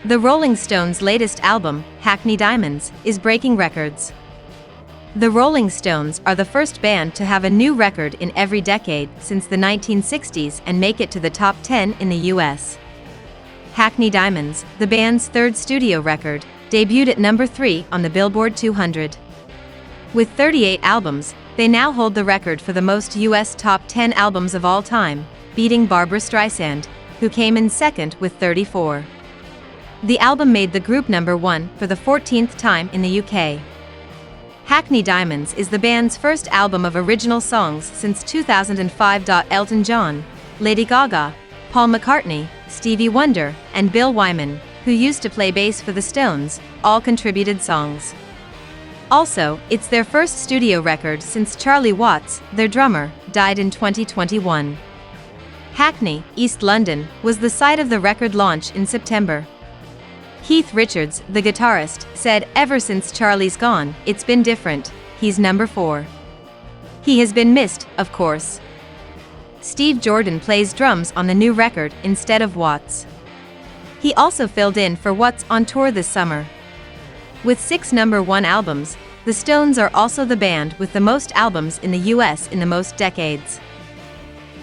The Rolling Stones' latest album, Hackney Diamonds, is breaking records. The Rolling Stones are the first band to have a new record in every decade since the 1960s and make it to the top 10 in the US. Hackney Diamonds, the band's third studio record, debuted at number 3 on the Billboard 200. With 38 albums, they now hold the record for the most US top 10 albums of all time, beating Barbra Streisand, who came in second with 34. The album made the group number 1 for the 14th time in the UK. Hackney Diamonds is the band's first album of original songs since 2005. Elton John, Lady Gaga, Paul McCartney, Stevie Wonder, and Bill Wyman, who used to play bass for the Stones, all contributed songs. Also, it's their first studio record since Charlie Watts, their drummer, died in 2021. Hackney, East London, was the site of the record launch in September. Keith Richards, the guitarist, said, "Ever since Charlie's gone, it's been different. He's number 4. He has been missed, of course." Steve Jordan plays drums on the new record instead of Watts. He also filled in for Watts on tour this summer. With 6 number 1 albums, the Stones are also the band with the most albums in the US in the most decades.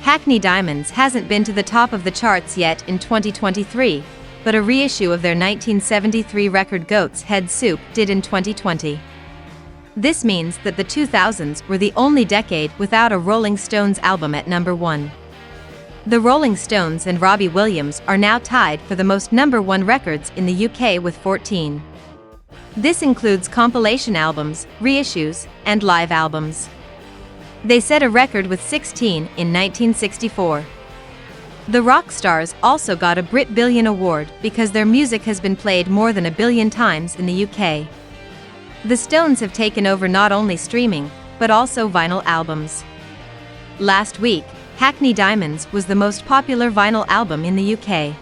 Hackney Diamonds hasn't been to the top of the charts yet in 2023, but a reissue of their 1973 record Goat's Head Soup did in 2020. This means that the 2000s were the only decade without a Rolling Stones album at number 1. The Rolling Stones and Robbie Williams are now tied for the most number 1 records in the UK with 14. This includes compilation albums, reissues, and live albums. They set a record with 16 in 1964. The rock stars also got a Brit Billion Award because their music has been played more than 1 billion times in the UK. The Stones have taken over not only streaming, but also vinyl albums. Last week, Hackney Diamonds was the most popular vinyl album in the UK.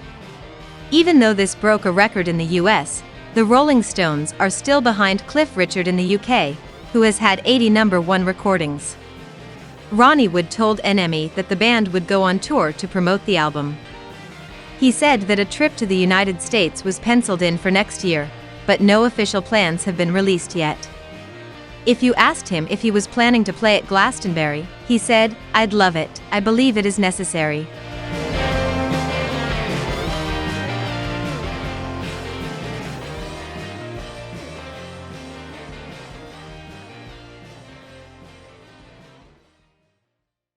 Even though this broke a record in the US, the Rolling Stones are still behind Cliff Richard in the UK, who has had 80 number 1 recordings. Ronnie Wood told NME that the band would go on tour to promote the album. He said that a trip to the United States was penciled in for next year, but no official plans have been released yet. If you asked him if he was planning to play at Glastonbury, he said, "I'd love it, I believe it is necessary."